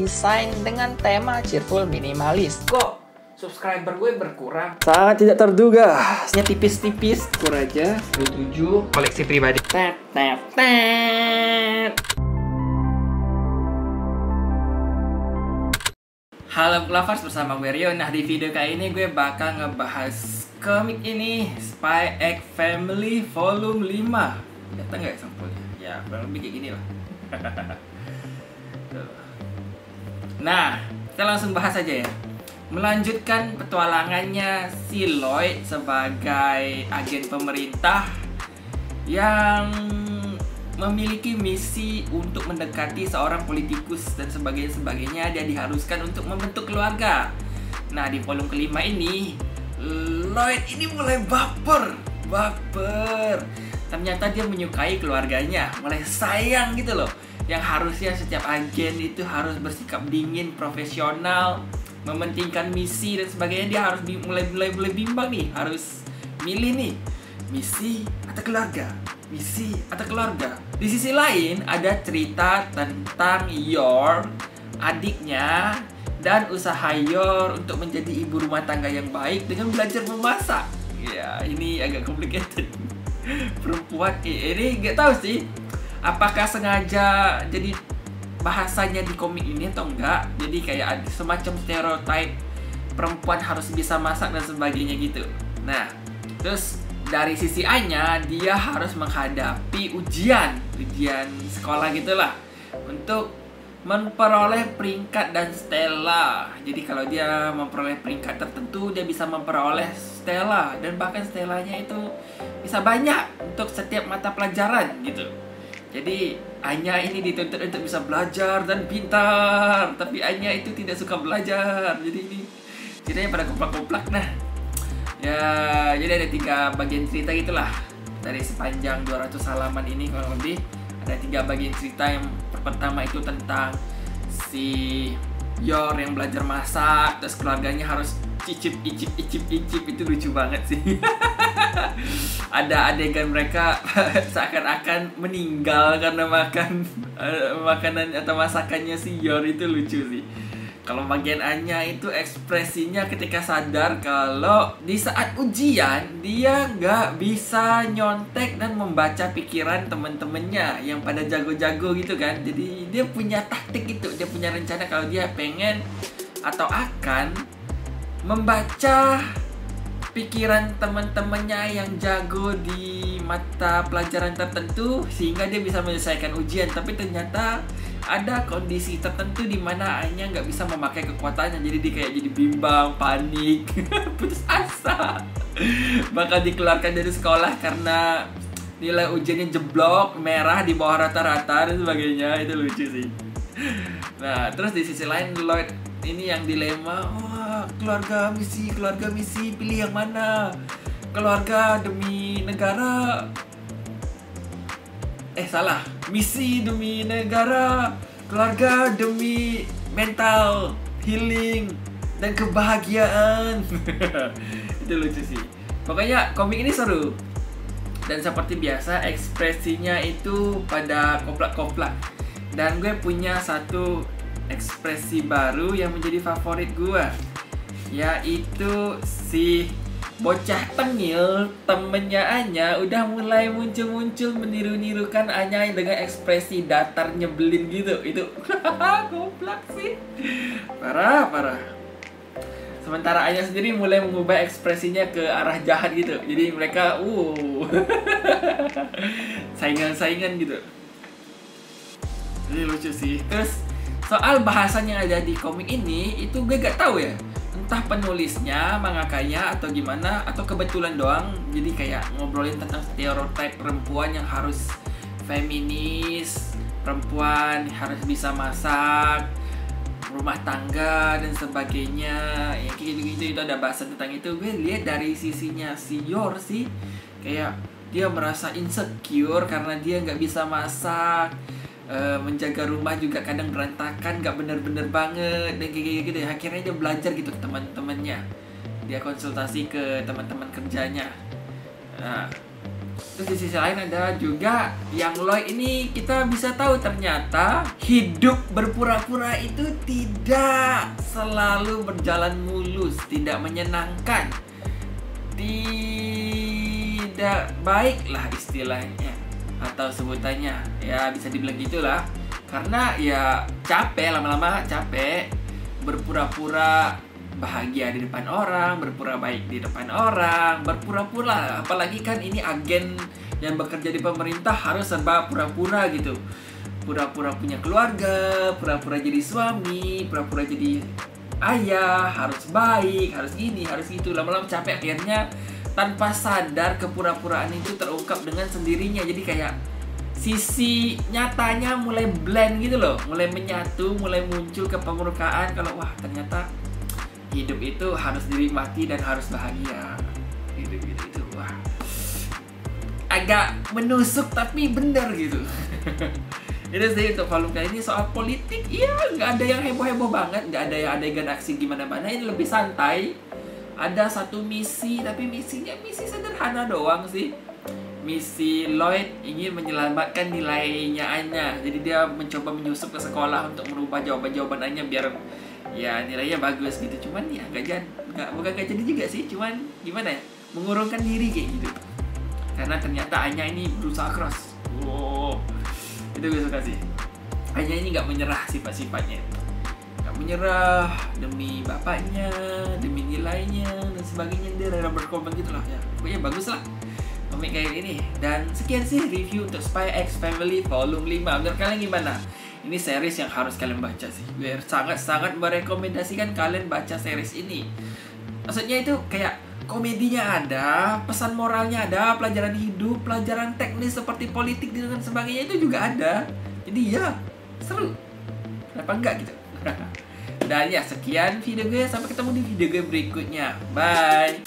didesain dengan tema cheerful minimalis. Kok subscriber gue berkurang? Sangat tidak terduga. Tipis-tipis, kur aja 27 Koleksi pribadi. Halo lovers, bersama gue Rio. Nah, di video kali ini gue bakal ngebahas komik ini, Spy X Family Volume 5. Datang nggak sampulnya? Ya, kurang lebih kayak gini lah. Nah, kita langsung bahas aja ya. Melanjutkan petualangannya si Lloyd sebagai agen pemerintah yang memiliki misi untuk mendekati seorang politikus dan sebagainya. Dia diharuskan untuk membentuk keluarga. Nah, di volume kelima ini Lloyd ini mulai baper. Ternyata dia menyukai keluarganya, mulai sayang gitu loh. Yang harusnya setiap agen itu harus bersikap dingin, profesional, mementingkan misi dan sebagainya. Dia harus mulai bimbang nih, harus milih nih, misi atau keluarga. Misi atau keluarga. Di sisi lain ada cerita tentang Yor, adiknya, dan usaha Yor untuk menjadi ibu rumah tangga yang baik dengan belajar memasak. Ya, ini agak complicated. Perempuan ini nggak tahu sih apakah sengaja jadi bahasanya di komik ini atau enggak. Jadi kayak ada semacam stereotype perempuan harus bisa masak dan sebagainya gitu. Nah, terus dari sisi A-nya, dia harus menghadapi ujian sekolah gitulah untuk memperoleh peringkat dan stella. Jadi kalau dia memperoleh peringkat tertentu, dia bisa memperoleh stella, dan bahkan stellanya itu bisa banyak untuk setiap mata pelajaran gitu. Jadi Anya ini dituntut untuk bisa belajar dan pintar, tapi Anya itu tidak suka belajar. Jadi ini ceritanya pada komplak-komplak. Nah, ya, jadi ada 3 bagian cerita gitulah. Dari sepanjang 200 halaman ini kurang lebih ada 3 bagian cerita. Yang pertama itu tentang si Yor yang belajar masak, terus keluarganya harus icip. Itu lucu banget sih. Ada adegan mereka seakan-akan meninggal karena makan makanan atau masakannya si Yor, itu lucu sih. Kalau bagian Anya itu ekspresinya ketika sadar kalau di saat ujian dia nggak bisa nyontek dan membaca pikiran temen-temennya yang pada jago-jago gitu kan. Jadi dia punya taktik itu, dia punya rencana kalau dia pengen atau akan membaca pikiran teman-temannya yang jago di mata pelajaran tertentu sehingga dia bisa menyelesaikan ujian. Tapi ternyata ada kondisi tertentu di mana Anya nggak bisa memakai kekuatannya, jadi dia kayak jadi bimbang, panik, putus asa, bakal dikeluarkan dari sekolah karena nilai ujiannya jeblok, merah di bawah rata-rata dan sebagainya. Itu lucu sih. Nah, terus di sisi lain Lloyd ini yang dilema, wah, keluarga misi, pilih yang mana? Keluarga demi negara, salah, misi demi negara, keluarga demi mental healing dan kebahagiaan. Itu lucu sih. Pokoknya komik ini seru. Dan seperti biasa ekspresinya itu pada koplak-koplak. Dan gue punya satu ekspresi baru yang menjadi favorit gue, yaitu si bocah tengil temennya Anya udah mulai muncul meniru-nirukan Anya dengan ekspresi datar nyebelin gitu. Itu goblok sih, parah. Sementara Anya sendiri mulai mengubah ekspresinya ke arah jahat gitu. Jadi mereka saingan gitu. Ini lucu sih. Terus soal bahasan yang ada di komik ini itu gue gak tahu ya, entah penulisnya, mangakanya atau gimana, atau kebetulan doang. Jadi kayak ngobrolin tentang stereotip perempuan yang harus feminis, perempuan harus bisa masak, rumah tangga dan sebagainya. Ya kayak gitu-gitu, itu ada bahasan tentang itu. Gue lihat dari sisinya si Yor sih, kayak dia merasa insecure karena dia nggak bisa masak. Menjaga rumah juga kadang berantakan, gak bener-bener banget dan kayak gitu ya. Akhirnya dia belajar gitu ke teman-temannya, dia konsultasi ke teman-teman kerjanya. Nah, Terus di sisi lain ada juga yang Lloyd ini kita bisa tahu ternyata hidup berpura-pura itu tidak selalu berjalan mulus, tidak menyenangkan, tidak baik lah istilahnya atau sebutannya, ya bisa dibilang gitulah. Karena ya capek, lama-lama capek berpura-pura bahagia di depan orang, berpura baik di depan orang, berpura-pura. Apalagi kan ini agen yang bekerja di pemerintah harus serba pura-pura gitu. Pura-pura punya keluarga, pura-pura jadi suami, pura-pura jadi ayah, harus baik, harus gini, harus gitu. Lama-lama capek, akhirnya tanpa sadar kepura-puraan itu terungkap dengan sendirinya. Jadi kayak sisi nyatanya mulai blend gitu loh, mulai menyatu, mulai muncul kepemurkaan kalau wah ternyata hidup itu harus dinikmati dan harus bahagia. Hidup itu wah agak menusuk tapi benar gitu. Itu sih untuk volume kali ini soal politik. Iya, nggak ada yang heboh-heboh banget, nggak ada yang adegan aksi gimana-mana. Ini lebih santai. Ada satu misi, tapi misinya misi sederhana doang sih. Misi Lloyd ingin menyelamatkan nilainya Anya. Jadi dia mencoba menyusup ke sekolah untuk merubah jawaban-jawaban Anya biar ya nilainya bagus gitu. Cuman ya bukan gak jadi juga sih. Cuman gimana ya, mengurungkan diri kayak gitu. Karena ternyata Anya ini berusaha keras. Wow, itu gue suka sih. Anya ini gak menyerah sifat-sifatnya, gak menyerah demi bapaknya, demi nilainya dan sebagainya. Dia rela berkorban gitu lah ya. Pokoknya bagus lah komik kayak ini. Dan sekian sih review untuk Spy X Family volume 5. Menurut kalian gimana? Ini series yang harus kalian baca sih. Gue sangat-sangat merekomendasikan kalian baca series ini. Maksudnya itu kayak komedinya ada, pesan moralnya ada, pelajaran hidup, pelajaran teknis seperti politik dan sebagainya itu juga ada. Jadi ya seru. Kenapa enggak gitu? Dan ya sekian video gue. Sampai ketemu di video gue berikutnya. Bye.